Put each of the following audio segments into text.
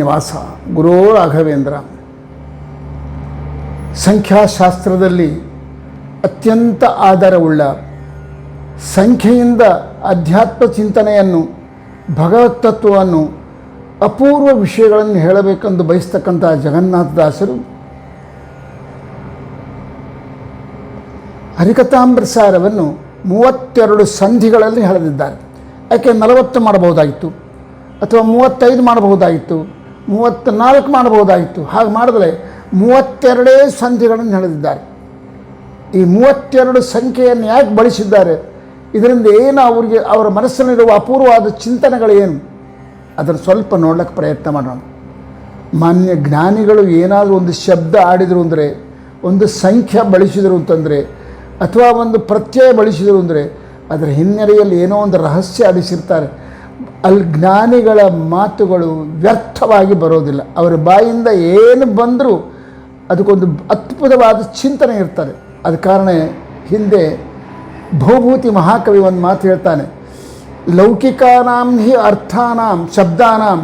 ಶ್ರೀನಿವಾಸ ಗುರೋ ರಾಘವೇಂದ್ರ. ಸಂಖ್ಯಾಶಾಸ್ತ್ರದಲ್ಲಿ ಅತ್ಯಂತ ಆಧಾರವುಳ್ಳ ಸಂಖ್ಯೆಯಿಂದ ಅಧ್ಯಾತ್ಮ ಚಿಂತನೆಯನ್ನು, ಭಗವತ್ ತತ್ವವನ್ನು, ಅಪೂರ್ವ ವಿಷಯಗಳನ್ನು ಹೇಳಬೇಕೆಂದು ಬಯಸ್ತಕ್ಕಂಥ ಜಗನ್ನಾಥದಾಸರು ಹರಿಕಥಾಮೃತಸಾರವನ್ನು 32 ಸಂಧಿಗಳಲ್ಲಿ ಹೇಳದಿದ್ದಾರೆ. ಯಾಕೆ 40 ಮಾಡಬಹುದಾಗಿತ್ತು, ಅಥವಾ 35 ಮಾಡಬಹುದಾಗಿತ್ತು, 34 ಮಾಡಬಹುದಾಗಿತ್ತು. ಹಾಗೆ ಮಾಡಿದ್ರೆ 32 ಸಂಧಿಗಳನ್ನು ಹೇಳದಿದ್ದಾರೆ. ಈ 32 ಸಂಖ್ಯೆಯನ್ನು ಯಾಕೆ ಬಳಸಿದ್ದಾರೆ? ಇದರಿಂದ ಏನು ಅವರಿಗೆ ಅವರ ಮನಸ್ಸಿನಲ್ಲಿರುವ ಅಪೂರ್ವವಾದ ಚಿಂತನೆಗಳೇನು ಅದನ್ನು ಸ್ವಲ್ಪ ನೋಡ್ಲಿಕ್ಕೆ ಪ್ರಯತ್ನ ಮಾಡೋಣ. ಮಾನ್ಯ ಜ್ಞಾನಿಗಳು ಏನಾದರೂ ಒಂದು ಶಬ್ದ ಆಡಿದರು ಅಂದರೆ, ಒಂದು ಸಂಖ್ಯೆ ಬಳಸಿದರು ಅಂತಂದರೆ, ಅಥವಾ ಒಂದು ಪ್ರತ್ಯಯ ಬಳಸಿದರು ಅಂದರೆ ಅದರ ಹಿನ್ನೆಲೆಯಲ್ಲಿ ಏನೋ ಒಂದು ರಹಸ್ಯ ಅಡಿಸಿರ್ತಾರೆ. ಅಲ್ಲಿ ಜ್ಞಾನಿಗಳ ಮಾತುಗಳು ವ್ಯರ್ಥವಾಗಿ ಬರೋದಿಲ್ಲ. ಅವರ ಬಾಯಿಂದ ಏನು ಬಂದರೂ ಅದಕ್ಕೊಂದು ಅದ್ಭುತವಾದ ಚಿಂತನೆ ಇರ್ತಾರೆ. ಅದ ಕಾರಣ ಹಿಂದೆ ಭೌಭೂತಿ ಮಹಾಕವಿ ಒಂದು ಮಾತು ಹೇಳ್ತಾನೆ, ಲೌಕಿಕಾನಾಂ ಹಿ ಅರ್ಥಾನಾಂ ಶಬ್ದಾನಾಂ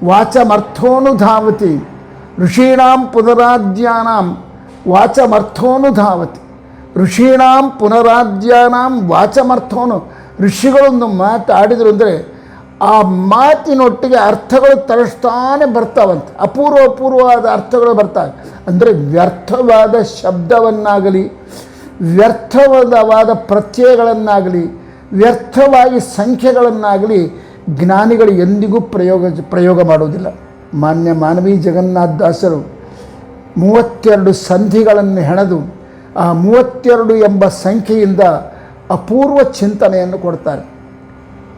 ವಾಚಮರ್ಥೋನುಧಾವತಿ ಋಷೀಣಾಂ ಪುನರಾದ್ಯಾನಾಂ ವಾಚಮರ್ಥೋನುಧಾವತಿ. ಋಷೀಣಾಂ ಪುನರಾದ್ಯಾನಾಂ ವಾಚಮರ್ಥೋನು. ಋಷಿಗಳೊಂದು ಮಾತು ಆಡಿದರು ಅಂದರೆ ಆ ಮಾತಿನೊಟ್ಟಿಗೆ ಅರ್ಥಗಳು ತರಿಸ್ತಾನೆ ಬರ್ತಾವಂತೆ. ಅಪೂರ್ವವಾದ ಅರ್ಥಗಳು ಬರ್ತಾವೆ. ಅಂದರೆ ವ್ಯರ್ಥವಾದ ಶಬ್ದವನ್ನಾಗಲಿ, ವ್ಯರ್ಥವಾದ ಪ್ರತ್ಯಯಗಳನ್ನಾಗಲಿ, ವ್ಯರ್ಥವಾಗಿ ಸಂಖ್ಯೆಗಳನ್ನಾಗಲಿ ಜ್ಞಾನಿಗಳು ಎಂದಿಗೂ ಪ್ರಯೋಗ ಮಾಡುವುದಿಲ್ಲ. ಮಾನ್ಯ ಮಾನವೀಯ ಜಗನ್ನಾಥದಾಸರು 32 ಸಂಧಿಗಳನ್ನು ಹೆಣೆದು ಆ 32 ಎಂಬ ಸಂಖ್ಯೆಯಿಂದ ಅಪೂರ್ವ ಚಿಂತನೆಯನ್ನು ಕೊಡ್ತಾರೆ.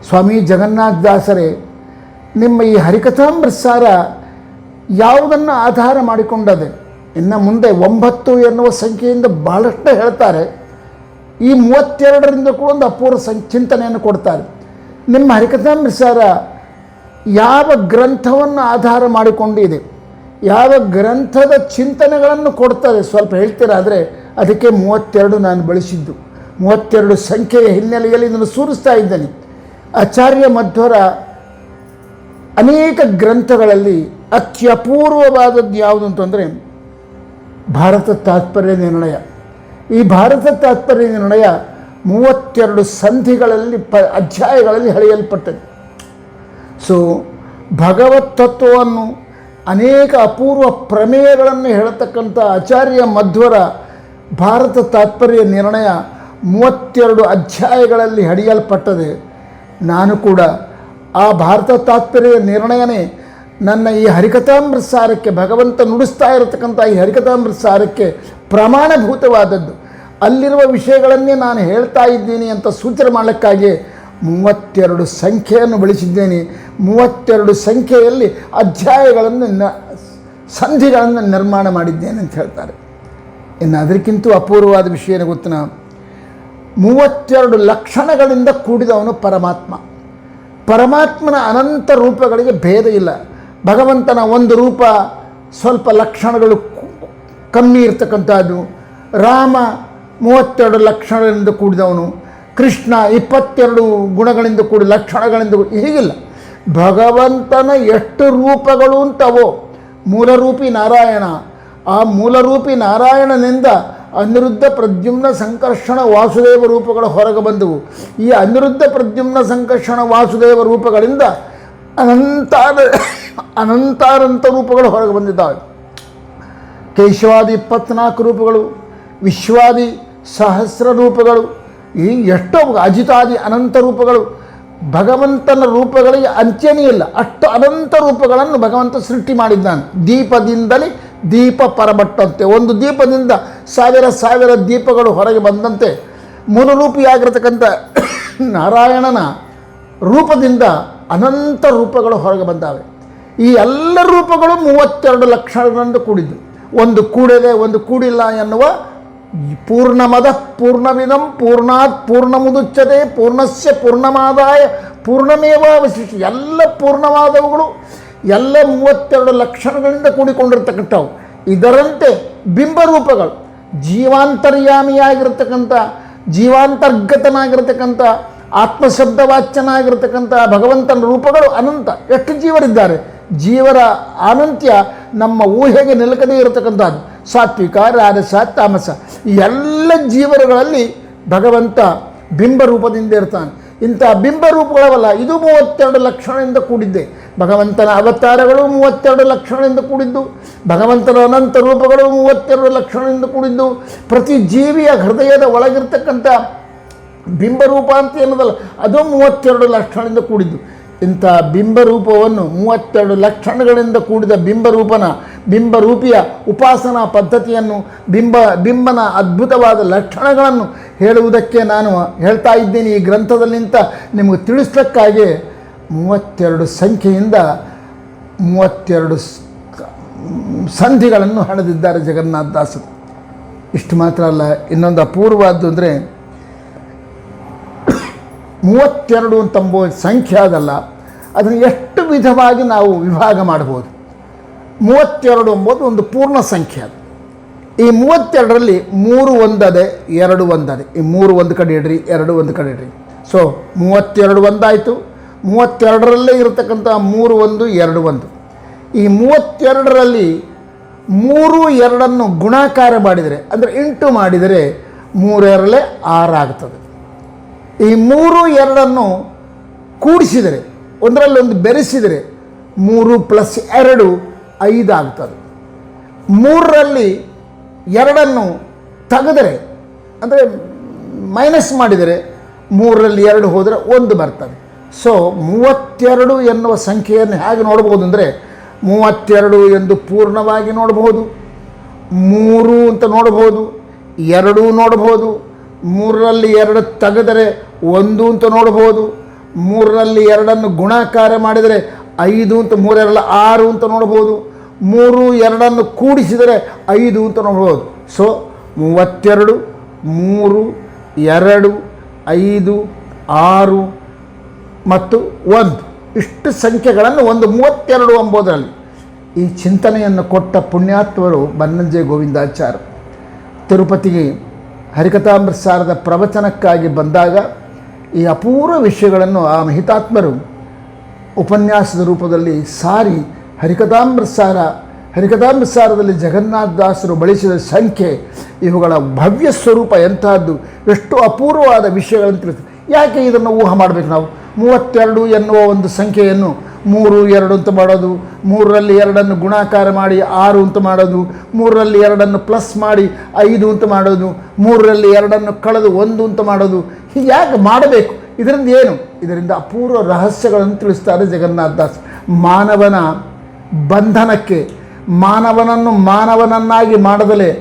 ಸ್ವಾಮಿ ಜಗನ್ನಾಥದಾಸರೇ, ನಿಮ್ಮ ಈ ಹರಿಕಥಾಮೃತಸಾರ ಯಾವುದನ್ನು ಆಧಾರ ಮಾಡಿಕೊಂಡದೆ? ಇನ್ನು ಮುಂದೆ 9 ಎನ್ನುವ ಸಂಖ್ಯೆಯಿಂದ ಭಾಳಷ್ಟು ಹೇಳ್ತಾರೆ. ಈ 32ರಿಂದ ಕೂಡ ಒಂದು ಅಪೂರ್ವ ಚಿಂತನೆಯನ್ನು ಕೊಡ್ತಾರೆ. ನಿಮ್ಮ ಹರಿಕಥಾಮೃತಸಾರ ಯಾವ ಗ್ರಂಥವನ್ನು ಆಧಾರ ಮಾಡಿಕೊಂಡಿದೆ, ಯಾವ ಗ್ರಂಥದ ಚಿಂತನೆಗಳನ್ನು ಕೊಡ್ತಾರೆ ಸ್ವಲ್ಪ ಹೇಳ್ತೀರಾದರೆ? ಅದಕ್ಕೆ 32 ನಾನು ಬಳಸಿದ್ದು. 32 ಸಂಖ್ಯೆಯ ಹಿನ್ನೆಲೆಯಲ್ಲಿ ಇದನ್ನು ಸೂರಿಸ್ತಾ ಇದ್ದೇನೆ. ಆಚಾರ್ಯ ಮಧ್ವರ ಅನೇಕ ಗ್ರಂಥಗಳಲ್ಲಿ ಅತ್ಯಪೂರ್ವವಾದದ್ದು ಯಾವುದು ಅಂತಂದರೆ ಭಾರತ ತಾತ್ಪರ್ಯ ನಿರ್ಣಯ. ಈ ಭಾರತ ತಾತ್ಪರ್ಯ ನಿರ್ಣಯ 32 ಸಂಧಿಗಳಲ್ಲಿ ಅಧ್ಯಾಯಗಳಲ್ಲಿ ಹಳೆಯಲ್ಪಟ್ಟது. ಸೊ ಭಗವತ್ ತತ್ವವನ್ನು ಅನೇಕ ಅಪೂರ್ವ ಪ್ರಮೇಯಗಳನ್ನು ಹೇಳತಕ್ಕಂಥ ಆಚಾರ್ಯ ಮಧ್ವರ ಭಾರತ ತಾತ್ಪರ್ಯ ನಿರ್ಣಯ 32 ಅಧ್ಯಾಯಗಳಲ್ಲಿ ಹಡಿಯಲ್ಪಟ್ಟದೆ. ನಾನು ಕೂಡ ಆ ಭಾರತ ತಾತ್ಪರ್ಯ ನಿರ್ಣಯನೇ ನನ್ನ ಈ ಹರಿಕಥಾಮೃತಸಾರಕ್ಕೆ, ಭಗವಂತ ನುಡಿಸ್ತಾ ಇರತಕ್ಕಂಥ ಈ ಹರಿಕಥಾಮೃತಸಾರಕ್ಕೆ ಪ್ರಮಾಣಭೂತವಾದದ್ದು. ಅಲ್ಲಿರುವ ವಿಷಯಗಳನ್ನೇ ನಾನು ಹೇಳ್ತಾ ಇದ್ದೀನಿ ಅಂತ ಸೂಚನೆ ಮಾಡಲಿಕ್ಕಾಗಿ 32 ಸಂಖ್ಯೆಯನ್ನು ಬಳಸಿದ್ದೇನೆ. 32 ಸಂಖ್ಯೆಯಲ್ಲಿ ಅಧ್ಯಾಯಗಳನ್ನು, ಸಂಧಿಗಳನ್ನು ನಿರ್ಮಾಣ ಮಾಡಿದ್ದೇನೆ ಅಂತ ಹೇಳ್ತಾರೆ. ಇನ್ನು ಅದಕ್ಕಿಂತ ಅಪೂರ್ವವಾದ ವಿಷಯ ಗೊತ್ತಿನ 32 ಲಕ್ಷಣಗಳಿಂದ ಕೂಡಿದವನು ಪರಮಾತ್ಮ. ಪರಮಾತ್ಮನ ಅನಂತ ರೂಪಗಳಿಗೆ ಭೇದ ಇಲ್ಲ. ಭಗವಂತನ ಒಂದು ರೂಪ ಸ್ವಲ್ಪ ಲಕ್ಷಣಗಳು ಕಮ್ಮಿ ಇರ್ತಕ್ಕಂಥದ್ದು. ರಾಮ 32 ಲಕ್ಷಣಗಳಿಂದ ಕೂಡಿದವನು. ಕೃಷ್ಣ 22 ಗುಣಗಳಿಂದ ಕೂಡಿ ಲಕ್ಷಣಗಳಿಂದ ಕೂಡಿ. ಹೀಗಿಲ್ಲ. ಭಗವಂತನ ಎಷ್ಟು ರೂಪಗಳು ಅಂತವೋ. ಮೂಲರೂಪಿ ನಾರಾಯಣ, ಆ ಮೂಲರೂಪಿ ನಾರಾಯಣನಿಂದ ಅನಿರುದ್ಧ ಪ್ರದ್ಯುಮ್ನ ಸಂಕರ್ಷಣ ವಾಸುದೇವ ರೂಪಗಳು ಹೊರಗೆ ಬಂದವು. ಈ ಅನಿರುದ್ಧ ಪ್ರದ್ಯುಮ್ನ ಸಂಕರ್ಷಣ ವಾಸುದೇವ ರೂಪಗಳಿಂದ ಅನಂತಾನಂತ ರೂಪಗಳು ಹೊರಗೆ ಬಂದಿದ್ದಾವೆ. ಕೇಶವಾದಿ 24 ರೂಪಗಳು, ವಿಶ್ವಾದಿ ಸಹಸ್ರ ರೂಪಗಳು, ಈ ಎಷ್ಟೋ ಅಜಿತಾದಿ ಅನಂತ ರೂಪಗಳು. ಭಗವಂತನ ರೂಪಗಳಿಗೆ ಅಂತ್ಯನೇ ಇಲ್ಲ. ಅಷ್ಟು ಅನಂತ ರೂಪಗಳನ್ನು ಭಗವಂತ ಸೃಷ್ಟಿ ಮಾಡಿದ್ದಾನೆ. ದೀಪದಿಂದಲೇ ದೀಪ ಪರಬಟ್ಟಂತೆ, ಒಂದು ದೀಪದಿಂದ ಸಾವಿರ ದೀಪಗಳು ಹೊರಗೆ ಬಂದಂತೆ ಮೂಲರೂಪಿಯಾಗಿರತಕ್ಕಂಥ ನಾರಾಯಣನ ರೂಪದಿಂದ ಅನಂತ ರೂಪಗಳು ಹೊರಗೆ ಬಂದಾವೆ. ಈ ಎಲ್ಲ ರೂಪಗಳು 32 ಲಕ್ಷಣಗಳಿಂದ ಕೂಡಿದ್ದು. ಒಂದು ಕೂಡಿದೆ, ಒಂದು ಕೂಡಿಲ್ಲ ಎನ್ನುವ ಪೂರ್ಣಮದ ಪೂರ್ಣವಿದಂ ಪೂರ್ಣಾತ್ ಪೂರ್ಣಮುದುಚ್ಯತೆ ಪೂರ್ಣಸ್ಯ ಪೂರ್ಣಮಾದಾಯ ಪೂರ್ಣಮೇವಾವಶಿಷ್ಯ. ಎಲ್ಲ ಪೂರ್ಣವಾದವುಗಳು ಎಲ್ಲ 32 ಲಕ್ಷಣಗಳಿಂದ ಕೂಡಿಕೊಂಡಿರ್ತಕ್ಕಂಥವು. ಇದರಂತೆ ಬಿಂಬರೂಪಗಳು, ಜೀವಾಂತರ್ಯಾಮಿಯಾಗಿರ್ತಕ್ಕಂಥ, ಜೀವಾಂತರ್ಗತನಾಗಿರ್ತಕ್ಕಂಥ, ಆತ್ಮಶಬ್ದವಾಚ್ಯನಾಗಿರ್ತಕ್ಕಂಥ ಭಗವಂತನ ರೂಪಗಳು ಅನಂತ. ಎಷ್ಟು ಜೀವರಿದ್ದಾರೆ? ಜೀವರ ಅನಂತ್ಯ ನಮ್ಮ ಊಹೆಗೆ ನಿಲುಕದೇ ಇರತಕ್ಕಂಥದ್ದು. ಸಾತ್ವಿಕ, ರಾಜಸ, ತಾಮಸ ಈ ಎಲ್ಲ ಜೀವರುಗಳಲ್ಲಿ ಭಗವಂತ ಬಿಂಬರೂಪದಿಂದ ಇರ್ತಾನೆ. ಇಂಥ ಬಿಂಬರೂಪಗಳವಲ್ಲ, ಇದು 32 ಲಕ್ಷಣದಿಂದ ಕೂಡಿದ್ದೆ. ಭಗವಂತನ ಅವತಾರಗಳು 32 ಲಕ್ಷಣದಿಂದ ಕೂಡಿದ್ದು, ಭಗವಂತನ ಅನಂತ ರೂಪಗಳು 32 ಲಕ್ಷಣದಿಂದ ಕೂಡಿದ್ದು. ಪ್ರತಿ ಜೀವಿಯ ಹೃದಯದ ಒಳಗಿರ್ತಕ್ಕಂಥ ಬಿಂಬರೂಪ ಅಂತ ಏನದಲ್ಲ, ಅದು 32 ಲಕ್ಷಣದಿಂದ ಕೂಡಿದ್ದು. ಇಂಥ ಬಿಂಬರೂಪವನ್ನು 32 ಲಕ್ಷಣಗಳಿಂದ ಕೂಡಿದ ಬಿಂಬರೂಪಿಯ ಉಪಾಸನಾ ಪದ್ಧತಿಯನ್ನು, ಬಿಂಬನ ಅದ್ಭುತವಾದ ಲಕ್ಷಣಗಳನ್ನು ಹೇಳುವುದಕ್ಕೆ ನಾನು ಹೇಳ್ತಾ ಇದ್ದೇನೆ ಈ ಗ್ರಂಥದಲ್ಲಿಂತ ನಿಮಗೆ ತಿಳಿಸ್ಲಿಕ್ಕಾಗಿ 32 ಸಂಖ್ಯೆಯಿಂದ 32 ಸಂಧಿಗಳನ್ನು ಹಣದಿದ್ದಾರೆ ಜಗನ್ನಾಥದಾಸರು. ಇಷ್ಟು ಮಾತ್ರ ಅಲ್ಲ, ಇನ್ನೊಂದು ಅಪೂರ್ವವಾದ್ದು ಅಂದರೆ 32 ಅಂತಂಬೋ ಸಂಖ್ಯೆ ಅದಲ್ಲ, ಅದನ್ನು ಎಷ್ಟು ವಿಧವಾಗಿ ನಾವು ವಿಭಾಗ ಮಾಡ್ಬೋದು. 32 ಎಂಬುದು ಒಂದು ಪೂರ್ಣ ಸಂಖ್ಯೆ. ಅದು ಈ 32ರಲ್ಲಿ 3 ಒಂದದೆ 2 ಒಂದದೆ. ಈ 3 ಒಂದು ಕಡೆ ಇಡ್ರಿ, 2 ಒಂದು ಕಡೆ ಇಡ್ರಿ. ಸೊ 32 ಒಂದಾಯಿತು. 32ರಲ್ಲೇ ಇರತಕ್ಕಂಥ 3 1 2 1. ಈ 32ರಲ್ಲಿ 3 2 ಗುಣಾಕಾರ ಮಾಡಿದರೆ, ಅಂದರೆ ಇಂಟು ಮಾಡಿದರೆ 3 2 6 ಆಗ್ತದೆ. ಈ 3 2 ಕೂಡಿಸಿದರೆ, ಒಂದರಲ್ಲಿ ಒಂದು ಬೆರೆಸಿದರೆ 3 + 2 5 ಆಗ್ತದೆ. 3ರಲ್ಲಿ 2 ತೆಗೆದರೆ, ಅಂದರೆ ಮೈನಸ್ ಮಾಡಿದರೆ 3ರಲ್ಲಿ 2 ಹೋದರೆ 1 ಬರ್ತದೆ. ಸೊ 32 ಎನ್ನುವ ಸಂಖ್ಯೆಯನ್ನು ಹೇಗೆ ನೋಡ್ಬೋದು ಅಂದರೆ, 32 ಎಂದು ಪೂರ್ಣವಾಗಿ ನೋಡ್ಬೋದು, 3 ಅಂತ ನೋಡ್ಬೋದು, 2 ನೋಡ್ಬೋದು, 3ರಲ್ಲಿ 2 ತೆಗೆದರೆ 1 ಅಂತ ನೋಡ್ಬೋದು, 3ರಲ್ಲಿ 2 ಗುಣಾಕಾರ ಮಾಡಿದರೆ 5 ಅಂತ, 3 2 6 ಅಂತ ನೋಡ್ಬೋದು, 3 2 ಕೂಡಿಸಿದರೆ 5 ಅಂತ ನೋಡ್ಬೋದು. ಸೊ 32 3 2 5 6 ಮತ್ತು 1 ಇಷ್ಟು ಸಂಖ್ಯೆಗಳನ್ನು ಒಂದು 32 ಎಂಬುದರಲ್ಲಿ ಈ ಚಿಂತನೆಯನ್ನು ಕೊಟ್ಟ ಪುಣ್ಯಾತ್ಮರು ಬನ್ನಂಜೆ ಗೋವಿಂದಾಚಾರ್ಯ. ತಿರುಪತಿಗೆ ಹರಿಕಥಾಮೃತಸಾರದ ಪ್ರವಚನಕ್ಕಾಗಿ ಬಂದಾಗ ಈ ಅಪೂರ್ವ ವಿಷಯಗಳನ್ನು ಆ ಮಹಿತಾತ್ಮರು ಉಪನ್ಯಾಸದ ರೂಪದಲ್ಲಿ ಸಾರಿ ಹರಿಕಥಾಮೃತಸಾರದಲ್ಲಿ ಜಗನ್ನಾಥದಾಸರು ಬಳಸಿದ ಸಂಖ್ಯೆ, ಇವುಗಳ ಭವ್ಯ ಸ್ವರೂಪ ಎಂತಹದ್ದು, ಎಷ್ಟು ಅಪೂರ್ವವಾದ ವಿಷಯಗಳನ್ನು ತಿಳಿಸ್ತದೆ. ಯಾಕೆ ಇದನ್ನು ಊಹೆ ಮಾಡಬೇಕು ನಾವು? 32 ಎನ್ನುವ ಒಂದು ಸಂಖ್ಯೆಯನ್ನು 3 2 ಅಂತ ಮಾಡೋದು, 3ರಲ್ಲಿ 2 ಗುಣಾಕಾರ ಮಾಡಿ 6 ಅಂತ ಮಾಡೋದು, 3ರಲ್ಲಿ 2 ಪ್ಲಸ್ ಮಾಡಿ 5 ಅಂತ ಮಾಡೋದು, 3ರಲ್ಲಿ 2 ಕಳೆದು 1 ಅಂತ ಮಾಡೋದು, ಹೀಗೆ ಯಾಕೆ ಮಾಡಬೇಕು? ಇದರಿಂದ ಏನು? ಇದರಿಂದ ಅಪೂರ್ವ ರಹಸ್ಯಗಳನ್ನು ತಿಳಿಸ್ತಾರೆ ಜಗನ್ನಾಥದಾಸ್. ಮಾನವನ ಬಂಧನಕ್ಕೆ, ಮಾನವನನ್ನು ಮಾನವನನ್ನಾಗಿ ಮಾಡದಲೇ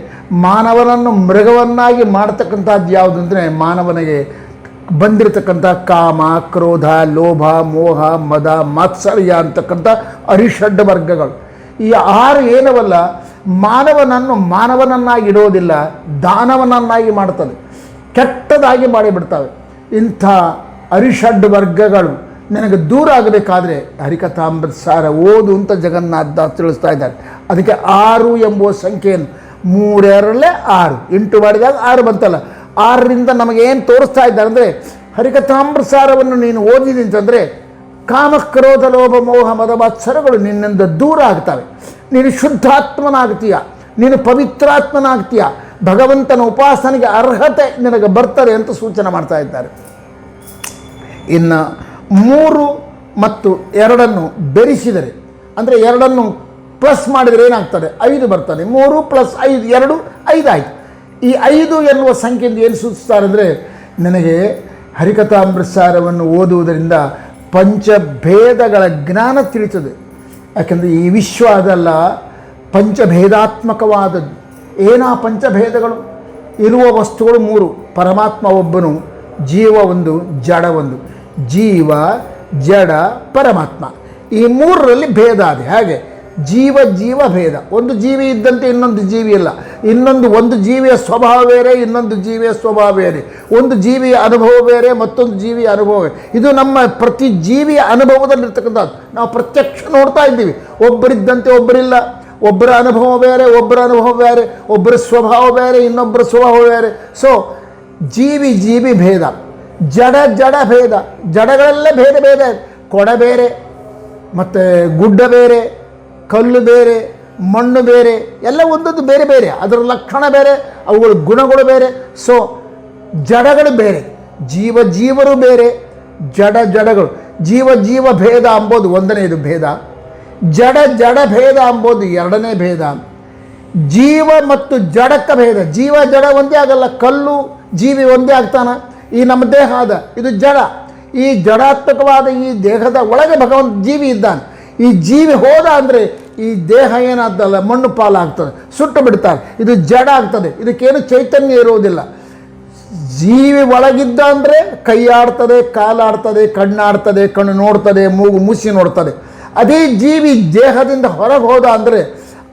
ಮಾನವನನ್ನು ಮೃಗವನ್ನಾಗಿ ಮಾಡತಕ್ಕಂಥದ್ದು ಯಾವುದು ಅಂದರೆ, ಮಾನವನಿಗೆ ಬಂದಿರತಕ್ಕಂಥ ಕಾಮ, ಕ್ರೋಧ, ಲೋಭ, ಮೋಹ, ಮದ, ಮಾತ್ಸರ್ಯ ಅಂತಕ್ಕಂಥ ಅರಿಷಡ್ ವರ್ಗಗಳು. ಈ 6 ಏನವಲ್ಲ, ಮಾನವನನ್ನು ಮಾನವನನ್ನಾಗಿ ಇಡೋದಿಲ್ಲ, ದಾನವನನ್ನಾಗಿ ಮಾಡ್ತದೆ, ಕೆಟ್ಟದಾಗಿ ಮಾಡಿಬಿಡ್ತವೆ. ಇಂಥ ಅರಿಷಡ್ ವರ್ಗಗಳು ನನಗೆ ದೂರ ಆಗಬೇಕಾದ್ರೆ ಹರಿಕಥಾಮೃತಸಾರ ಓದು ಅಂತ ಜಗನ್ನಾಥದಾಸ್ ತಿಳಿಸ್ತಾ ಇದ್ದಾರೆ. ಅದಕ್ಕೆ 6 ಎಂಬುವ ಸಂಖ್ಯೆಯನ್ನು 3 2 6 ಇಂಟು ಮಾಡಿದಾಗ 6 ಬಂತಲ್ಲ, 6ರಿಂದ ನಮಗೇನು ತೋರಿಸ್ತಾ ಇದ್ದಾರೆ ಅಂದರೆ, ಹರಿಕಥಾಮೃತಸಾರವನ್ನು ನೀನು ಓದಿದಿ ಅಂತಂದರೆ ಕಾಮಕ್ರೋಧ ಲೋಭ ಮೋಹ ಮದ ಮಾತ್ಸರಗಳು ನಿನ್ನಿಂದ ದೂರ ಆಗ್ತವೆ, ನೀನು ಶುದ್ಧಾತ್ಮನಾಗ್ತೀಯ, ನೀನು ಪವಿತ್ರಾತ್ಮನಾಗ್ತೀಯ, ಭಗವಂತನ ಉಪಾಸನೆಗೆ ಅರ್ಹತೆ ನಿನಗೆ ಬರ್ತದೆ ಅಂತ ಸೂಚನೆ ಮಾಡ್ತಾ ಇದ್ದಾರೆ. ಇನ್ನು 3 ಮತ್ತು 2 ಬೆರೆಸಿದರೆ, ಅಂದರೆ 2 ಪ್ಲಸ್ ಮಾಡಿದರೆ ಏನಾಗ್ತದೆ? 5 ಬರ್ತದೆ. 3 + 5 2 5 ಆಯಿತು. ಈ 5 ಎನ್ನುವ ಸಂಖ್ಯೆಯಿಂದ ಏನು ಸೂಚಿಸ್ತಾರೆ ಅಂದರೆ, ನನಗೆ ಹರಿಕಥಾಮೃತಸಾರವನ್ನು ಓದುವುದರಿಂದ ಪಂಚಭೇದಗಳ ಜ್ಞಾನ ತಿಳಿತದೆ. ಯಾಕೆಂದರೆ ಈ ವಿಶ್ವ ಅದಲ್ಲ, ಪಂಚಭೇದಾತ್ಮಕವಾದದ್ದು. ಏನಾ ಪಂಚಭೇದಗಳು? ಇರುವ ವಸ್ತುಗಳು 3, ಪರಮಾತ್ಮ ಒಬ್ಬನು, ಜೀವ ಒಂದು, ಜಡ ಒಂದು. ಜೀವ, ಜಡ, ಪರಮಾತ್ಮ, ಈ 3ರಲ್ಲಿ ಭೇದ ಇದೆ. ಹಾಗೆ ಜೀವ ಭೇದ. ಒಂದು ಜೀವಿ ಇದ್ದಂತೆ ಇನ್ನೊಂದು ಜೀವಿ ಇಲ್ಲ. ಒಂದು ಜೀವಿಯ ಸ್ವಭಾವ ಬೇರೆ, ಇನ್ನೊಂದು ಜೀವಿಯ ಸ್ವಭಾವ ಬೇರೆ. ಒಂದು ಜೀವಿಯ ಅನುಭವ ಬೇರೆ, ಮತ್ತೊಂದು ಜೀವಿಯ ಅನುಭವ ಬೇರೆ. ಇದು ನಮ್ಮ ಪ್ರತಿ ಜೀವಿಯ ಅನುಭವದಲ್ಲಿರ್ತಕ್ಕಂಥದ್ದು. ನಾವು ಪ್ರತ್ಯಕ್ಷ ನೋಡ್ತಾ ಇದ್ದೀವಿ. ಒಬ್ಬರಿದ್ದಂತೆ ಒಬ್ಬರಿಲ್ಲ, ಒಬ್ಬರ ಅನುಭವ ಬೇರೆ, ಒಬ್ಬರ ಸ್ವಭಾವ ಬೇರೆ, ಇನ್ನೊಬ್ಬರ ಸ್ವಭಾವ ಬೇರೆ. ಸೊ ಜೀವಿ ಭೇದ, ಜಡ ಭೇದ. ಜಡಗಳಲ್ಲೇ ಭೇದ ಕೊಡ ಬೇರೆ, ಮತ್ತು ಗುಡ್ಡ ಬೇರೆ, ಕಲ್ಲು ಬೇರೆ, ಮಣ್ಣು ಬೇರೆ, ಎಲ್ಲ ಒಂದೊಂದು ಬೇರೆ ಬೇರೆ, ಅದರ ಲಕ್ಷಣ ಬೇರೆ, ಅವುಗಳ ಗುಣಗಳು ಬೇರೆ. ಸೊ ಜಡಗಳು ಬೇರೆ, ಜೀವರು ಬೇರೆ, ಜಡಗಳು. ಜೀವ ಭೇದ ಅಂಬೋದು ಒಂದನೇದು ಭೇದ, ಜಡ ಭೇದ ಅಂಬೋದು ಎರಡನೇ ಭೇದ. ಜೀವ ಮತ್ತು ಜಡಕ್ಕ ಭೇದ. ಜೀವ ಜಡ ಒಂದೇ ಆಗಲ್ಲ, ಕಲ್ಲು ಜೀವಿ ಒಂದೇ ಆಗ್ತಾನ. ಈ ನಮ್ಮ ದೇಹ ಅದ, ಇದು ಜಡ. ಈ ಜಡಾತ್ಮಕವಾದ ಈ ದೇಹದ ಒಳಗೆ ಭಗವಂತ ಜೀವಿ ಇದ್ದಾನೆ. ಈ ಜೀವಿ ಹೋದ ಅಂದರೆ ಈ ದೇಹ ಏನಾಗ್ತಲ್ಲ, ಮಣ್ಣು ಪಾಲಾಗ್ತದೆ, ಸುಟ್ಟು ಬಿಡ್ತಾರೆ, ಇದು ಜಡ ಆಗ್ತದೆ. ಇದಕ್ಕೇನು ಚೈತನ್ಯ ಇರುವುದಿಲ್ಲ. ಜೀವಿ ಒಳಗಿದ್ದ ಅಂದರೆ ಕೈ ಆಡ್ತದೆ, ಕಾಲಾಡ್ತದೆ, ಕಣ್ಣಾಡ್ತದೆ, ಕಣ್ಣು ನೋಡ್ತದೆ, ಮೂಗು ಮುಸಿ ನೋಡ್ತದೆ. ಅದೇ ಜೀವಿ ದೇಹದಿಂದ ಹೊರಗೆ ಹೋದ ಅಂದರೆ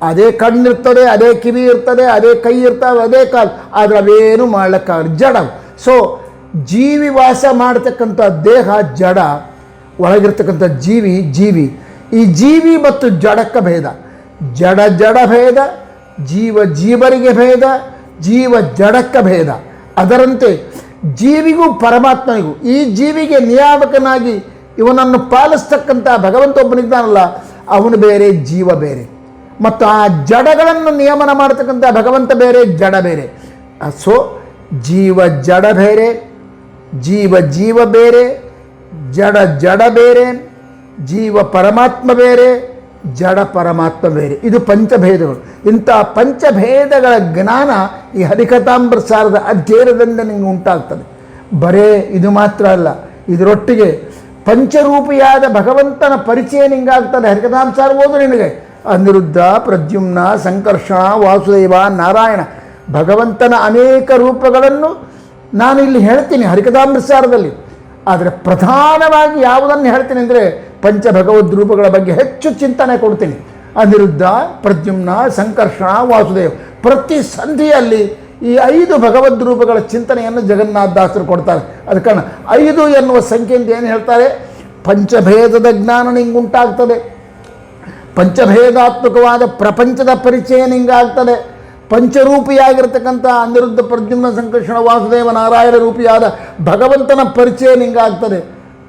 ಅದೇ ಕಣ್ಣಿರ್ತದೆ, ಅದೇ ಕಿವಿ ಇರ್ತದೆ, ಅದೇ ಕೈ ಇರ್ತವೆ, ಅದೇ ಕಾಲು, ಆದರೆ ಅವೇನು ಮಾಡ್ಲಿಕ್ಕಾಗಲ್ಲ, ಜಡ. ಸೊ ಜೀವಿ ವಾಸ ಮಾಡ್ತಕ್ಕಂಥ ದೇಹ ಜಡ, ಒಳಗಿರ್ತಕ್ಕಂಥ ಜೀವಿ. ಈ ಜೀವಿ ಮತ್ತು ಜಡಕ್ಕೆ ಭೇದ, ಜಡ ಭೇದ, ಜೀವರಿಗೆ ಭೇದ, ಜೀವ ಜಡಕ್ಕೆ ಭೇದ. ಅದರಂತೆ ಜೀವಿಗೂ ಪರಮಾತ್ಮನಿಗೂ, ಈ ಜೀವಿಗೆ ನಿಯಾಮಕನಾಗಿ ಇವನನ್ನು ಪಾಲಿಸ್ತಕ್ಕಂಥ ಭಗವಂತ ಒಬ್ಬನಿದ್ದಾನಲ್ಲ, ಅವನು ಬೇರೆ, ಜೀವ ಬೇರೆ. ಮತ್ತು ಆ ಜಡಗಳನ್ನು ನಿಯಮನ ಮಾಡ್ತಕ್ಕಂಥ ಭಗವಂತ ಬೇರೆ, ಜಡ ಬೇರೆ. ಸೊ ಜಡ ಬೇರೆ, ಜೀವ ಬೇರೆ, ಜಡ ಬೇರೆ, ಜೀವ ಪರಮಾತ್ಮ ಬೇರೆ, ಜಡ ಪರಮಾತ್ಮ ಬೇರೆ. ಇದು ಪಂಚಭೇದಗಳು. ಇಂಥ ಪಂಚಭೇದಗಳ ಜ್ಞಾನ ಈ ಹರಿಕಥಾಮೃತ ಸಾರದ ಅಧ್ಯಯನದಿಂದ ನಿಮಗೆ ಉಂಟಾಗ್ತದೆ. ಬರೇ ಇದು ಮಾತ್ರ ಅಲ್ಲ, ಇದರೊಟ್ಟಿಗೆ ಪಂಚರೂಪಿಯಾದ ಭಗವಂತನ ಪರಿಚಯ ನಿಂಗಾಗ್ತದೆ. ಹರಿಕಥಾಮೃತ ಸಾರ ಓದು ನಿನಗೆ ಅನಿರುದ್ಧ, ಪ್ರದ್ಯುಮ್ನ, ಸಂಕರ್ಷಣ, ವಾಸುದೇವ, ನಾರಾಯಣ, ಭಗವಂತನ ಅನೇಕ ರೂಪಗಳನ್ನು ನಾನು ಇಲ್ಲಿ ಹೇಳ್ತೀನಿ ಹರಿಕಥಾಮೃತ ಸಾರದಲ್ಲಿ. ಆದರೆ ಪ್ರಧಾನವಾಗಿ ಯಾವುದನ್ನು ಹೇಳ್ತೀನಿ ಅಂದರೆ ಪಂಚಭಗವದ್ ರೂಪಗಳ ಬಗ್ಗೆ ಹೆಚ್ಚು ಚಿಂತನೆ ಕೊಡ್ತೀನಿ. ಅನಿರುದ್ಧ, ಪ್ರದ್ಯುಮ್ನ, ಸಂಕರ್ಷಣ, ವಾಸುದೇವ, ಪ್ರತಿ ಸಂಧಿಯಲ್ಲಿ ಈ 5 ಭಗವದ್ ರೂಪಗಳ ಚಿಂತನೆಯನ್ನು ಜಗನ್ನಾಥದಾಸರು ಕೊಡ್ತಾರೆ. ಅದ ಕಾರಣ 5 ಎನ್ನುವ ಸಂಖ್ಯೆಯಿಂದ ಏನು ಹೇಳ್ತಾರೆ, ಪಂಚಭೇದದ ಜ್ಞಾನ ನಿಂಗುಂಟಾಗ್ತದೆ, ಪಂಚಭೇದಾತ್ಮಕವಾದ ಪ್ರಪಂಚದ ಪರಿಚಯ ನಿಂಗಾಗ್ತದೆ, ಪಂಚರೂಪಿಯಾಗಿರ್ತಕ್ಕಂಥ ಅನಿರುದ್ಧ, ಪ್ರದ್ಯುಮ್ನ, ಸಂಕರ್ಷಣ, ವಾಸುದೇವ, ನಾರಾಯಣ ರೂಪಿಯಾದ ಭಗವಂತನ ಪರಿಚಯ ನಿಂಗಾಗ್ತದೆ.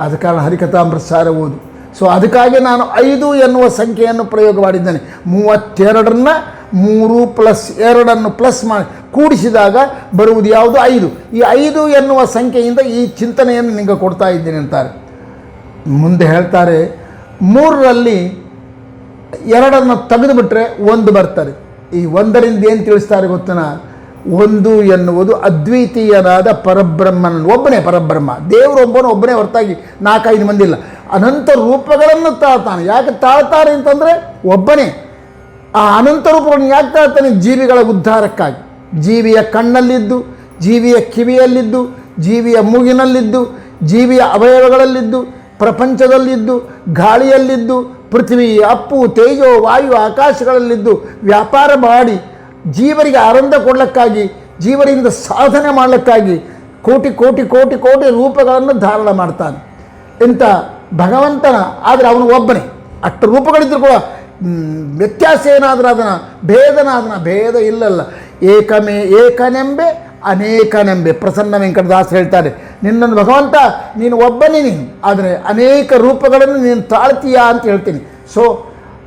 ಆದ ಕಾರಣ ಹರಿಕಥಾಮೃತ ಸಾರ ಓದು. ಸೊ ಅದಕ್ಕಾಗಿ ನಾನು 5 ಎನ್ನುವ ಸಂಖ್ಯೆಯನ್ನು ಪ್ರಯೋಗ ಮಾಡಿದ್ದೇನೆ. 32 3 + 2 ಪ್ಲಸ್ ಮಾಡಿ ಕೂಡಿಸಿದಾಗ ಬರುವುದು ಯಾವುದು, 5. ಈ 5 ಎನ್ನುವ ಸಂಖ್ಯೆಯಿಂದ ಈ ಚಿಂತನೆಯನ್ನು ನಿಮಗೆ ಕೊಡ್ತಾ ಇದ್ದೇನೆ ಅಂತಾರೆ. ಮುಂದೆ ಹೇಳ್ತಾರೆ, 3ರಲ್ಲಿ 2 ತೆಗೆದುಬಿಟ್ರೆ 1 ಬರ್ತದೆ. ಈ 1ರಿಂದ ಏನು ತಿಳಿಸ್ತಾರೆ ಗೊತ್ತನ, 1 ಎನ್ನುವುದು ಅದ್ವಿತೀಯನಾದ ಪರಬ್ರಹ್ಮನ, ಒಬ್ಬನೇ ಪರಬ್ರಹ್ಮ, ದೇವರು ಒಬ್ಬನೇ ಹೊರತಾಗಿ 4-5 ಮಂದಿ ಇಲ್ಲ. ಅನಂತ ರೂಪಗಳನ್ನು ತಾಳ್ತಾನೆ. ಯಾಕೆ ತಾಳ್ತಾರೆ ಅಂತಂದರೆ ಒಬ್ಬನೇ. ಆ ಅನಂತ ರೂಪಗಳನ್ನು ಯಾಕೆ ತಾಳ್ತಾನೆ, ಜೀವಿಗಳ ಉದ್ಧಾರಕ್ಕಾಗಿ. ಜೀವಿಯ ಕಣ್ಣಲ್ಲಿದ್ದು, ಜೀವಿಯ ಕಿವಿಯಲ್ಲಿದ್ದು, ಜೀವಿಯ ಮೂಗಿನಲ್ಲಿದ್ದು, ಜೀವಿಯ ಅವಯವಗಳಲ್ಲಿದ್ದು, ಪ್ರಪಂಚದಲ್ಲಿದ್ದು, ಗಾಳಿಯಲ್ಲಿದ್ದು, ಪೃಥ್ವಿ, ಅಪ್ಪು, ತೇಜೋ, ವಾಯು, ಆಕಾಶಗಳಲ್ಲಿದ್ದು ವ್ಯಾಪಾರ ಮಾಡಿ ಜೀವರಿಗೆ ಆನಂದ ಕೊಡಲಿಕ್ಕಾಗಿ, ಜೀವರಿಂದ ಸಾಧನೆ ಮಾಡಲಿಕ್ಕಾಗಿ ಕೋಟಿ ಕೋಟಿ ಕೋಟಿ ಕೋಟಿ ರೂಪಗಳನ್ನು ಧಾರಣ ಮಾಡ್ತಾನೆ ಇಂಥ ಭಗವಂತನ. ಆದರೆ ಅವನು ಒಬ್ಬನೇ. ಅಷ್ಟು ರೂಪಗಳಿದ್ದರೂ ಕೂಡ ವ್ಯತ್ಯಾಸ ಏನಾದರೂ ಅದನ್ನು ಭೇದ ಇಲ್ಲಲ್ಲ. ಏಕನೆಂಬೆ ಅನೇಕನೆಂಬೆ. ಪ್ರಸನ್ನ ವೆಂಕಟದಾಸ್ ಹೇಳ್ತಾರೆ, ನಿನ್ನನ್ನು ಭಗವಂತ ನೀನು ಒಬ್ಬನೇ, ನೀನು ಆದರೆ ಅನೇಕ ರೂಪಗಳನ್ನು ನೀನು ತಾಳ್ತೀಯಾ ಅಂತ ಹೇಳ್ತೀನಿ. ಸೊ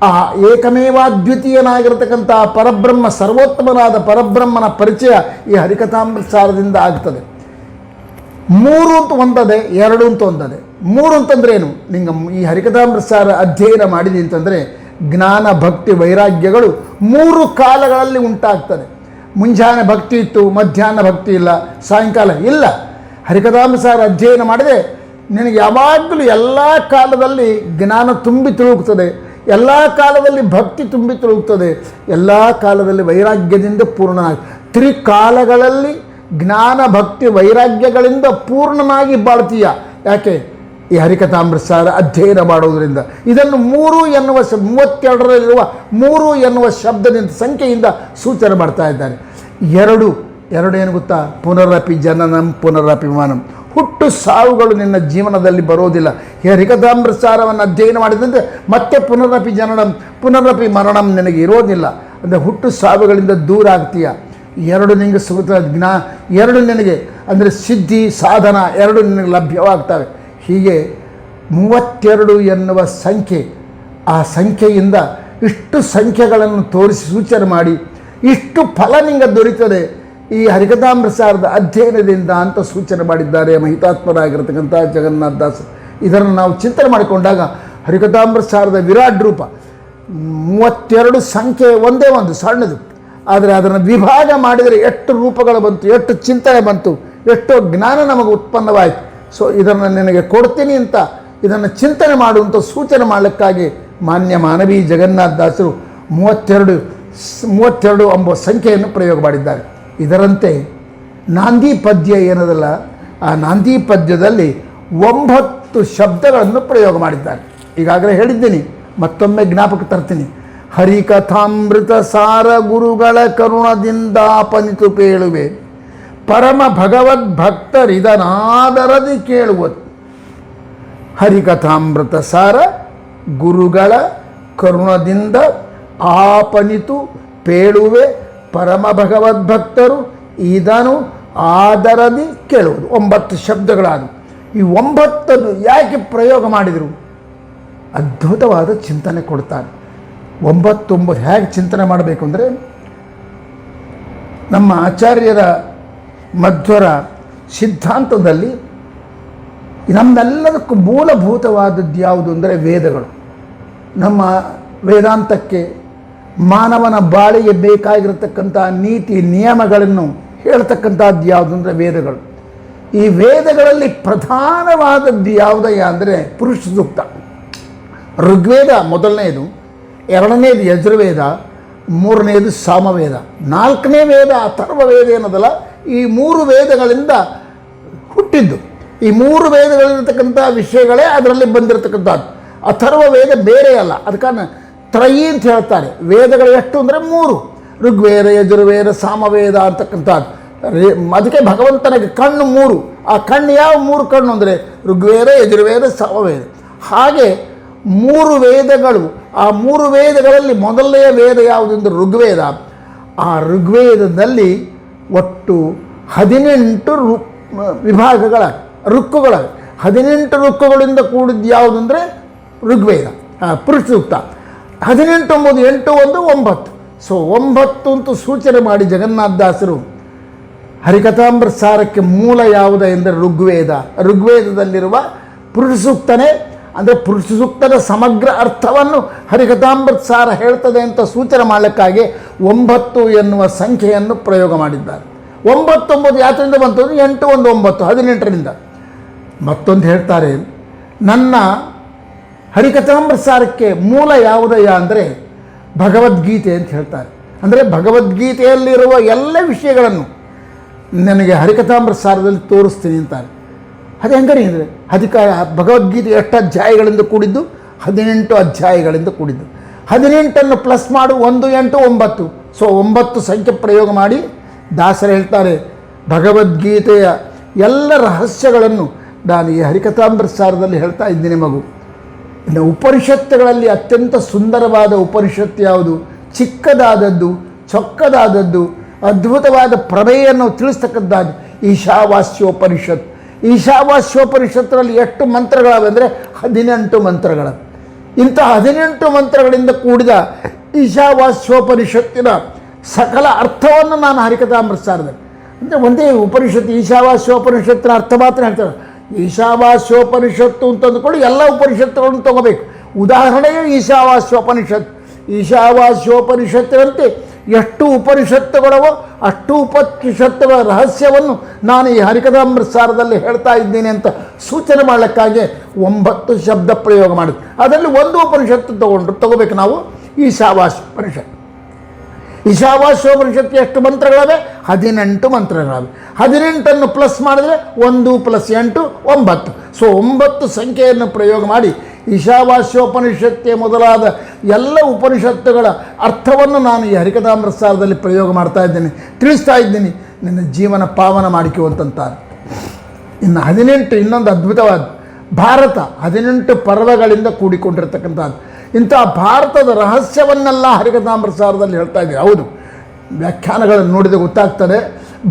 ಆ ಏಕಮೇವಾದ್ವಿತೀಯನಾಗಿರ್ತಕ್ಕಂಥ ಪರಬ್ರಹ್ಮ, ಸರ್ವೋತ್ತಮನಾದ ಪರಬ್ರಹ್ಮನ ಪರಿಚಯ ಈ ಹರಿಕಥಾಮೃತ ಸಾರದಿಂದ ಆಗ್ತದೆ. 3 ಅಂತ ಒಂದದೆ, 2 ಅಂತ ಒಂದದೆ. 3 ಅಂತಂದ್ರೆ ಏನು, ನಿಂಗೆ ಈ ಹರಿಕಥಾಮೃತ ಸಾರ ಅಧ್ಯಯನ ಮಾಡಿದೆ ಅಂತಂದರೆ ಜ್ಞಾನ, ಭಕ್ತಿ, ವೈರಾಗ್ಯಗಳು 3 ಕಾಲಗಳಲ್ಲಿ ಉಂಟಾಗ್ತದೆ. ಮುಂಜಾನೆ ಭಕ್ತಿ ಇತ್ತು, ಮಧ್ಯಾಹ್ನ ಭಕ್ತಿ ಇಲ್ಲ, ಸಾಯಂಕಾಲ ಇಲ್ಲ. ಹರಿಕಥಾಮೃತ ಸಾರ ಅಧ್ಯಯನ ಮಾಡಿದೆ ನಿನಗೆ ಯಾವಾಗಲೂ ಎಲ್ಲ ಕಾಲದಲ್ಲಿ ಜ್ಞಾನ ತುಂಬಿ ತುಳುಕ್ತದೆ, ಎಲ್ಲ ಕಾಲದಲ್ಲಿ ಭಕ್ತಿ ತುಂಬಿ ತುಳುಕ್ತದೆ, ಎಲ್ಲ ಕಾಲದಲ್ಲಿ ವೈರಾಗ್ಯದಿಂದ ಪೂರ್ಣ. ತ್ರಿಕಾಲಗಳಲ್ಲಿ ಜ್ಞಾನ, ಭಕ್ತಿ, ವೈರಾಗ್ಯಗಳಿಂದ ಪೂರ್ಣನಾಗಿ ಬಾಳ್ತೀಯ. ಯಾಕೆ, ಈ ಹರಿಕಥಾಮೃತ ಸಾರ ಅಧ್ಯಯನ ಮಾಡೋದರಿಂದ. ಇದನ್ನು 3 ಎನ್ನುವ 32ರಲ್ಲಿರುವ 3 ಎನ್ನುವ ಶಬ್ದದಿಂದ, ಸಂಖ್ಯೆಯಿಂದ ಸೂಚನೆ ಮಾಡ್ತಾ ಇದ್ದಾರೆ. 2 ಏನು ಗೊತ್ತಾ, ಪುನರಪಿ ಜನನಂ ಪುನರಪಿ ಮರಣಂ. ಹುಟ್ಟು ಸಾವುಗಳು ನಿನ್ನ ಜೀವನದಲ್ಲಿ ಬರೋದಿಲ್ಲ. ಈ ಹರಿಕಥಾಮೃತ ಸಾರವನ್ನು ಅಧ್ಯಯನ ಮಾಡಿದಂತೆ ಮತ್ತೆ ಪುನರಪಿ ಜನನಂ ಪುನರಪಿ ಮರಣಂ ನಿನಗೆ ಇರೋದಿಲ್ಲ. ಅಂದರೆ ಹುಟ್ಟು ಸಾವುಗಳಿಂದ ದೂರ ಆಗ್ತೀಯ. 2 ನಿನಗೆ ಸುಖ ಜ್ಞಾ, 2 ನಿನಗೆ ಅಂದರೆ ಸಿದ್ಧಿ, ಸಾಧನ 2 ನಿನಗೆ ಲಭ್ಯವಾಗ್ತವೆ. ಹೀಗೆ 32 ಎನ್ನುವ ಸಂಖ್ಯೆ ಆ ಸಂಖ್ಯೆಯಿಂದ ಇಷ್ಟು ಸಂಖ್ಯೆಗಳನ್ನು ತೋರಿಸಿ ಸೂಚನೆ ಮಾಡಿ ಇಷ್ಟು ಫಲ ನಿಂಗೆ ದೊರೀತದೆ ಈ ಹರಿಕಥಾಮೃತಸಾರದ ಅಧ್ಯಯನದಿಂದ ಅಂತ ಸೂಚನೆ ಮಾಡಿದ್ದಾರೆ ಮಹಿತಾತ್ಮರಾಗಿರ್ತಕ್ಕಂಥ ಜಗನ್ನಾಥ ದಾಸರು. ಇದನ್ನು ನಾವು ಚಿಂತನೆ ಮಾಡಿಕೊಂಡಾಗ ಹರಿಕಥಾಮೃತಸಾರದ ವಿರಾಟ್ ರೂಪ 32 ಸಂಖ್ಯೆ ಒಂದೇ ಒಂದು ಸಣ್ಣದು, ಆದರೆ ಅದನ್ನು ವಿಭಾಗ ಮಾಡಿದರೆ ಎಷ್ಟು ರೂಪಗಳು ಬಂತು, ಎಷ್ಟು ಚಿಂತನೆ ಬಂತು, ಎಷ್ಟೋ ಜ್ಞಾನ ನಮಗೆ ಉತ್ಪನ್ನವಾಯಿತು. ಸೊ ಇದನ್ನು ನಿನಗೆ ಕೊಡ್ತೀನಿ ಅಂತ ಇದನ್ನು ಚಿಂತನೆ ಮಾಡುವಂಥ ಸೂಚನೆ ಮಾಡಲಿಕ್ಕಾಗಿ ಮಾನ್ಯ ಮಾನವೀ ಜಗನ್ನಾಥ ದಾಸರು 32 ಎಂಬ ಸಂಖ್ಯೆಯನ್ನು ಪ್ರಯೋಗ ಮಾಡಿದ್ದಾರೆ. ಇದರಂತೆ ನಾಂದಿ ಪದ್ಯ ಏನದಲ್ಲ, ಆ ನಾಂದಿ ಪದ್ಯದಲ್ಲಿ 9 ಶಬ್ದಗಳನ್ನು ಪ್ರಯೋಗ ಮಾಡಿದ್ದಾರೆ. ಈಗಾಗಲೇ ಹೇಳಿದ್ದೀನಿ, ಮತ್ತೊಮ್ಮೆ ಜ್ಞಾಪಕ ತರ್ತೀನಿ. ಹರಿಕಥಾಮೃತ ಸಾರ ಗುರುಗಳ ಕರುಣದಿಂದಾಪನಿತು ಪೇಳುವೆ, ಪರಮ ಭಗವದ್ ಭಕ್ತರಿದನಾದರದಿ ಕೇಳುವುದು. ಹರಿಕಥಾಮೃತ ಸಾರ ಗುರುಗಳ ಕರುಣದಿಂದ ಆಪನಿತು ಪೇಳುವೆ, ಪರಮ ಭಗವದ್ಭಕ್ತರು ಇದನ್ನು ಆದರದಿ ಕೇಳುವುದು. 9 ಶಬ್ದಗಳಾದವು. ಈ 9 ಯಾಕೆ ಪ್ರಯೋಗ ಮಾಡಿದರು? ಅದ್ಭುತವಾದ ಚಿಂತನೆ ಕೊಡ್ತಾರೆ. 9 ಹೇಗೆ ಚಿಂತನೆ ಮಾಡಬೇಕು ಅಂದರೆ, ನಮ್ಮ ಆಚಾರ್ಯರ ಮಧ್ವರ ಸಿದ್ಧಾಂತದಲ್ಲಿ ನಮ್ಮೆಲ್ಲದಕ್ಕೂ ಮೂಲಭೂತವಾದದ್ದು ಯಾವುದು ಅಂದರೆ ವೇದಗಳು. ನಮ್ಮ ವೇದಾಂತಕ್ಕೆ ಮಾನವನ ಬಾಳಿಗೆ ಬೇಕಾಗಿರತಕ್ಕಂಥ ನೀತಿ ನಿಯಮಗಳನ್ನು ಹೇಳ್ತಕ್ಕಂಥದ್ದು ಯಾವುದು ಅಂದರೆ ವೇದಗಳು. ಈ ವೇದಗಳಲ್ಲಿ ಪ್ರಧಾನವಾದದ್ದು ಯಾವುದಯ್ಯ ಅಂದರೆ ಪುರುಷ ಸೂಕ್ತ. ಋಗ್ವೇದ ಮೊದಲನೆಯದು, 2ನೇದು ಯಜುರ್ವೇದ, 3ನೇದು ಸಾಮವೇದ, 4ನೇ ವೇದ ಅಥರ್ವವೇದ ಏನದಲ್ಲ, ಈ 3 ವೇದಗಳಿಂದ ಹುಟ್ಟಿದ್ದು. ಈ 3 ವೇದಗಳಿರ್ತಕ್ಕಂಥ ವಿಷಯಗಳೇ ಅದರಲ್ಲಿ ಬಂದಿರತಕ್ಕಂಥದ್ದು. ಅಥರ್ವ ವೇದ ಬೇರೆ ಅಲ್ಲ, ಅದಕ್ಕೆ ತ್ರಯಿ ಅಂತ ಹೇಳ್ತಾರೆ. ವೇದಗಳು ಎಷ್ಟು ಅಂದರೆ 3: ಋಗ್ವೇದ, ಯಜುರ್ವೇದ, ಸಾಮವೇದ ಅಂತಕ್ಕಂಥದ್ದು. ಅದಕ್ಕೆ ಭಗವಂತನಿಗೆ ಕಣ್ಣು 3. ಆ ಕಣ್ಣು ಯಾವ 3 ಕಣ್ಣು ಅಂದರೆ ಋಗ್ವೇದ, ಯಜುರ್ವೇದ, ಸಾಮವೇದ. ಹಾಗೆ 3 ವೇದಗಳು. ಆ 3 ವೇದಗಳಲ್ಲಿ ಮೊದಲನೆಯ ವೇದ ಯಾವುದೆಂದರೆ ಋಗ್ವೇದ. ಆ ಋಗ್ವೇದದಲ್ಲಿ ಒಟ್ಟು 18 ವಿಭಾಗಗಳ ರುಕ್ಕುಗಳ 18 ರುಕ್ಕುಗಳಿಂದ ಕೂಡಿದ್ದು ಯಾವುದು ಅಂದರೆ ಋಗ್ವೇದ, ಪುರುಷ ಸೂಕ್ತ. 18 ಎಂಬುದು 8, 1, 9. ಸೊ 9 ಅಂತೂ ಸೂಚನೆ ಮಾಡಿ ಜಗನ್ನಾಥದಾಸರು ಹರಿಕಥಾಮೃತ ಸಾರಕ್ಕೆ ಮೂಲ ಯಾವುದು ಎಂದರೆ ಋಗ್ವೇದ. ಋಗ್ವೇದದಲ್ಲಿರುವ ಪುರುಷ ಸೂಕ್ತನೇ ಅಂದರೆ ಪುರುಷ ಸೂಕ್ತದ ಸಮಗ್ರ ಅರ್ಥವನ್ನು ಹರಿಕಥಾಮೃತ ಸಾರ ಹೇಳ್ತದೆ ಅಂತ ಸೂಚನೆ ಮಾಡಲಿಕ್ಕಾಗಿ 9 ಎನ್ನುವ ಸಂಖ್ಯೆಯನ್ನು ಪ್ರಯೋಗ ಮಾಡಿದ್ದಾರೆ. 9 ಎಂಬುದು ಯಾತ್ರಿಂದ ಬಂತು ಅಂದರೆ 8, 1, 9, 18ರಿಂದ. ಮತ್ತೊಂದು ಹೇಳ್ತಾರೆ, ನನ್ನ ಹರಿಕಥಾಮೃತ ಸಾರಕ್ಕೆ ಮೂಲ ಯಾವುದಯ್ಯ ಅಂದರೆ ಭಗವದ್ಗೀತೆ ಅಂತ ಹೇಳ್ತಾರೆ. ಅಂದರೆ ಭಗವದ್ಗೀತೆಯಲ್ಲಿರುವ ಎಲ್ಲ ವಿಷಯಗಳನ್ನು ನನಗೆ ಹರಿಕಥಾಮೃತ ಸಾರದಲ್ಲಿ ತೋರಿಸ್ತೀನಿ ಅಂತಾರೆ. ಅದು ಹೆಂಗರಿ ಅಂದರೆ ಭಗವದ್ಗೀತೆ ಎಷ್ಟು ಅಧ್ಯಾಯಗಳಿಂದ ಕೂಡಿದ್ದು? 18 ಅಧ್ಯಾಯಗಳಿಂದ ಕೂಡಿದ್ದು. 18 ಪ್ಲಸ್ ಮಾಡು 1, 8, 9. ಸೊ 9 ಸಂಖ್ಯೆ ಪ್ರಯೋಗ ಮಾಡಿ ದಾಸರು ಹೇಳ್ತಾರೆ, ಭಗವದ್ಗೀತೆಯ ಎಲ್ಲ ರಹಸ್ಯಗಳನ್ನು ನಾನು ಈ ಹರಿಕಥಾಮೃತ ಸಾರದಲ್ಲಿ ಹೇಳ್ತಾ ಇದ್ದೀನಿ ಮಗು. ಇನ್ನು ಉಪನಿಷತ್ತುಗಳಲ್ಲಿ ಅತ್ಯಂತ ಸುಂದರವಾದ ಉಪನಿಷತ್ತು ಯಾವುದು? ಚಿಕ್ಕದಾದದ್ದು, ಚೊಕ್ಕದಾದದ್ದು, ಅದ್ಭುತವಾದ ಪ್ರಮೇಯನ್ನು ತಿಳಿಸ್ತಕ್ಕದ್ದಾದ ಈಶಾವಾಸ್ಯೋಪನಿಷತ್. ಈಶಾವಾಸ್ಯೋಪನಿಷತ್ತರಲ್ಲಿ ಎಷ್ಟು ಮಂತ್ರಗಳವೆ ಅಂದರೆ 18 ಮಂತ್ರಗಳ. ಇಂಥ 18 ಮಂತ್ರಗಳಿಂದ ಕೂಡಿದ ಈಶಾವಾಸ್ಯೋಪನಿಷತ್ತಿನ ಸಕಲ ಅರ್ಥವನ್ನು ನಾನು ಹರಿಕಥಾಮೃತ ಸಾರದಲ್ಲಿ ಅಂದರೆ ಒಂದೇ ಉಪನಿಷತ್ತು ಈಶಾವಾಸ್ಯೋಪನಿಷತ್ತಿನ ಅರ್ಥ ಮಾತ್ರ ಹೇಳ್ತಾರೆ. ಈಶಾವಾಸ್ಯೋಪನಿಷತ್ತು ಅಂತಂದುಕೊಂಡು ಎಲ್ಲ ಉಪನಿಷತ್ತುಗಳನ್ನು ತಗೋಬೇಕು. ಉದಾಹರಣೆಯೇ ಈಶಾವಾಸ್ಯೋಪನಿಷತ್ತು. ಈಶಾವಾಸ್ಯೋಪನಿಷತ್ತಿನಂತೆ ಎಷ್ಟು ಉಪನಿಷತ್ತುಗಳವೋ ಅಷ್ಟು ಉಪನಿಷತ್ತುಗಳ ರಹಸ್ಯವನ್ನು ನಾನು ಈ ಹರಿಕಥಾಮೃತ ಸಾರದಲ್ಲಿ ಹೇಳ್ತಾ ಇದ್ದೀನಿ ಅಂತ ಸೂಚನೆ ಮಾಡಲಿಕ್ಕಾಗಿ 9 ಶಬ್ದ ಪ್ರಯೋಗ ಮಾಡಿದ್ವಿ. ಅದರಲ್ಲಿ ಒಂದು ಉಪನಿಷತ್ತು ತಗೋಬೇಕು ನಾವು, ಈಶಾವಾಸ್ಯೋಪನಿಷತ್ತು. ಈಶಾವಾಸ್ಯೋಪನಿಷತ್ತು ಎಷ್ಟು ಮಂತ್ರಗಳವೆ? 18 ಮಂತ್ರಗಳವೆ. 18 ಪ್ಲಸ್ ಮಾಡಿದರೆ 1 + 8 9. ಸೊ 9 ಸಂಖ್ಯೆಯನ್ನು ಪ್ರಯೋಗ ಮಾಡಿ ಈಶಾವಾಸ್ಯೋಪನಿಷತ್ತೆ ಮೊದಲಾದ ಎಲ್ಲ ಉಪನಿಷತ್ತುಗಳ ಅರ್ಥವನ್ನು ನಾನು ಈ ಹರಿಕಥಾಮೃತ ಸಾರದಲ್ಲಿ ಪ್ರಯೋಗ ಮಾಡ್ತಾ ಇದ್ದೇನೆ, ತಿಳಿಸ್ತಾ ಇದ್ದೀನಿ. ನಿನ್ನ ಜೀವನ ಪಾವನ ಮಾಡಿಕೊಳ್ಳುವಂತಾರೆ. ಇನ್ನು 18 ಇನ್ನೊಂದು ಅದ್ಭುತವಾದ ಭಾರತ 18 ಪರ್ವಗಳಿಂದ ಕೂಡಿಕೊಂಡಿರ್ತಕ್ಕಂಥದ್ದು. ಇಂಥ ಭಾರತದ ರಹಸ್ಯವನ್ನೆಲ್ಲ ಹರಿಕಥಾಮೃತ ಸಾರದಲ್ಲಿ ಹೇಳ್ತಾ ಇದ್ದೀವಿ. ಹೌದು, ವ್ಯಾಖ್ಯಾನಗಳನ್ನು ನೋಡಿದರೆ ಗೊತ್ತಾಗ್ತದೆ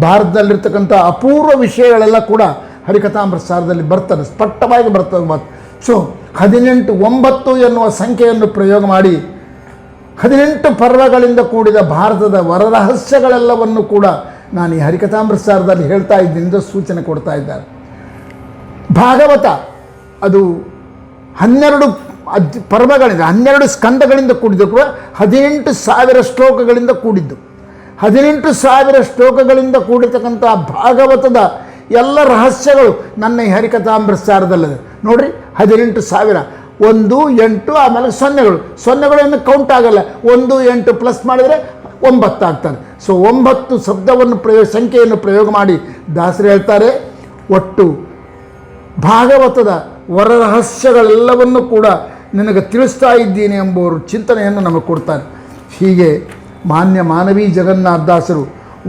ಭಾರತದಲ್ಲಿರ್ತಕ್ಕಂಥ ಅಪೂರ್ವ ವಿಷಯಗಳೆಲ್ಲ ಕೂಡ ಹರಿಕಥಾಮೃತ ಸಾರದಲ್ಲಿ ಬರ್ತದೆ, ಸ್ಪಷ್ಟವಾಗಿ ಬರ್ತದೆ. ಮತ್ತು ಸೊ 9 ಎನ್ನುವ ಸಂಖ್ಯೆಯನ್ನು ಪ್ರಯೋಗ ಮಾಡಿ 18 ಪರ್ವಗಳಿಂದ ಕೂಡಿದ ಭಾರತದ ವರರಹಸ್ಯಗಳೆಲ್ಲವನ್ನು ಕೂಡ ನಾನು ಈ ಹರಿಕಥಾಮೃತಸಾರದಲ್ಲಿ ಹೇಳ್ತಾ ಇದ್ದೀನಿ ಎಂದು ಸೂಚನೆ ಕೊಡ್ತಾ ಇದ್ದಾರೆ. ಭಾಗವತ ಅದು 12 ಪರ್ವಗಳಿಂದ 12 ಸ್ಕಂದಗಳಿಂದ ಕೂಡಿದ್ದು ಕೂಡ 18,000 ಶ್ಲೋಕಗಳಿಂದ ಕೂಡಿದ್ದು. 18,000 ಶ್ಲೋಕಗಳಿಂದ ಕೂಡಿರ್ತಕ್ಕಂಥ ಭಾಗವತದ ಎಲ್ಲ ರಹಸ್ಯಗಳು ನನ್ನ ಈ ಹರಿಕಥಾಮೃತಸಾರದಲ್ಲಿದೆ ನೋಡ್ರಿ. 18,000 1 8 ಆಮೇಲೆ ಸೊನ್ನೆಗಳು ಕೌಂಟ್ ಆಗಲ್ಲ. 1 8 ಪ್ಲಸ್ ಮಾಡಿದರೆ 9 ಆಗ್ತದೆ. ಸೊ 9 ಶಬ್ದವನ್ನು ಸಂಖ್ಯೆಯನ್ನು ಪ್ರಯೋಗ ಮಾಡಿ ದಾಸರು ಹೇಳ್ತಾರೆ, ಒಟ್ಟು ಭಾಗವತದ ವರರಹಸ್ಯಗಳೆಲ್ಲವನ್ನು ಕೂಡ ನಿನಗೆ ತಿಳಿಸ್ತಾ ಇದ್ದೀನಿ ಎಂಬುವರು ಚಿಂತನೆಯನ್ನು ನಮಗೆ ಕೊಡ್ತಾರೆ. ಹೀಗೆ ಮಾನ್ಯ ಮಾನವೀ ಜಗನ್ನಾಥದಾಸರು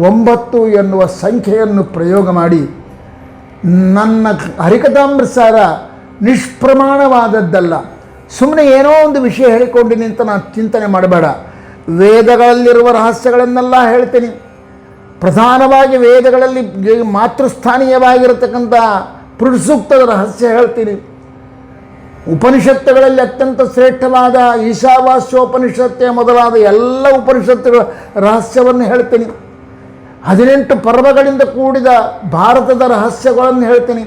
9 ಎನ್ನುವ ಸಂಖ್ಯೆಯನ್ನು ಪ್ರಯೋಗ ಮಾಡಿ ನನ್ನ ಹರಿಕಥಾಮೃತಸಾರ ನಿಷ್ಪ್ರಮಾಣವಾದದ್ದಲ್ಲ, ಸುಮ್ಮನೆ ಏನೋ ಒಂದು ವಿಷಯ ಹೇಳಿಕೊಂಡಿನಿ ಅಂತ ನಾನು ಚಿಂತನೆ ಮಾಡಬೇಡ. ವೇದಗಳಲ್ಲಿರುವ ರಹಸ್ಯಗಳನ್ನೆಲ್ಲ ಹೇಳ್ತೀನಿ. ಪ್ರಧಾನವಾಗಿ ವೇದಗಳಲ್ಲಿ ಮಾತೃಸ್ಥಾನೀಯವಾಗಿರತಕ್ಕಂಥ ಪುರುಷಸೂಕ್ತದ ರಹಸ್ಯ ಹೇಳ್ತೀನಿ. ಉಪನಿಷತ್ತುಗಳಲ್ಲಿ ಅತ್ಯಂತ ಶ್ರೇಷ್ಠವಾದ ಈಶಾವಾಸ್ಯೋಪನಿಷತ್ತೆ ಮೊದಲಾದ ಎಲ್ಲ ಉಪನಿಷತ್ತುಗಳ ರಹಸ್ಯವನ್ನು ಹೇಳ್ತೀನಿ. 18 ಪರ್ವಗಳಿಂದ ಕೂಡಿದ ಭಾರತದ ರಹಸ್ಯಗಳನ್ನು ಹೇಳ್ತೀನಿ.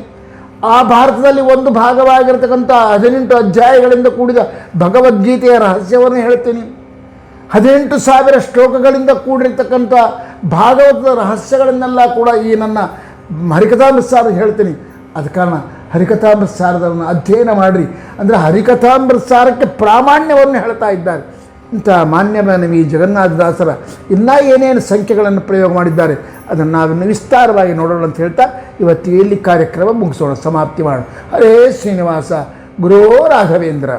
ಆ ಭಾರತದಲ್ಲಿ ಒಂದು ಭಾಗವಾಗಿರ್ತಕ್ಕಂಥ 18 ಅಧ್ಯಾಯಗಳಿಂದ ಕೂಡಿದ ಭಗವದ್ಗೀತೆಯ ರಹಸ್ಯವನ್ನು ಹೇಳ್ತೀನಿ. 18,000 ಶ್ಲೋಕಗಳಿಂದ ಕೂಡಿರ್ತಕ್ಕಂಥ ಭಾಗವತದ ರಹಸ್ಯಗಳನ್ನೆಲ್ಲ ಕೂಡ ಈ ನನ್ನ ಹರಿಕಥಾಮೃತಸಾರ ಹೇಳ್ತೀನಿ. ಅದ ಕಾರಣ ಹರಿಕಥಾಮೃತಸಾರದನ್ನು ಅಧ್ಯಯನ ಮಾಡಿರಿ ಅಂದರೆ ಹರಿಕಥಾಮೃತಸಾರಕ್ಕೆ ಪ್ರಾಮಾಣ್ಯವನ್ನು ಹೇಳ್ತಾ ಇದ್ದಾರೆ. ಇಂಥ ಮಾನ್ಯಮಾನವೀ ಜಗನ್ನಾಥದಾಸರ ಇನ್ನೂ ಏನೇನು ಸಂಖ್ಯೆಗಳನ್ನು ಪ್ರಯೋಗ ಮಾಡಿದ್ದಾರೆ ಅದನ್ನು ನಾವಿನ್ನು ವಿಸ್ತಾರವಾಗಿ ನೋಡೋಣ ಅಂತ ಹೇಳ್ತಾ ಇವತ್ತು ಇಲ್ಲಿ ಕಾರ್ಯಕ್ರಮ ಮುಗಿಸೋಣ, ಸಮಾಪ್ತಿ ಮಾಡೋಣ. ಹರೇ ಶ್ರೀನಿವಾಸ ಗುರೋ ರಾಘವೇಂದ್ರ.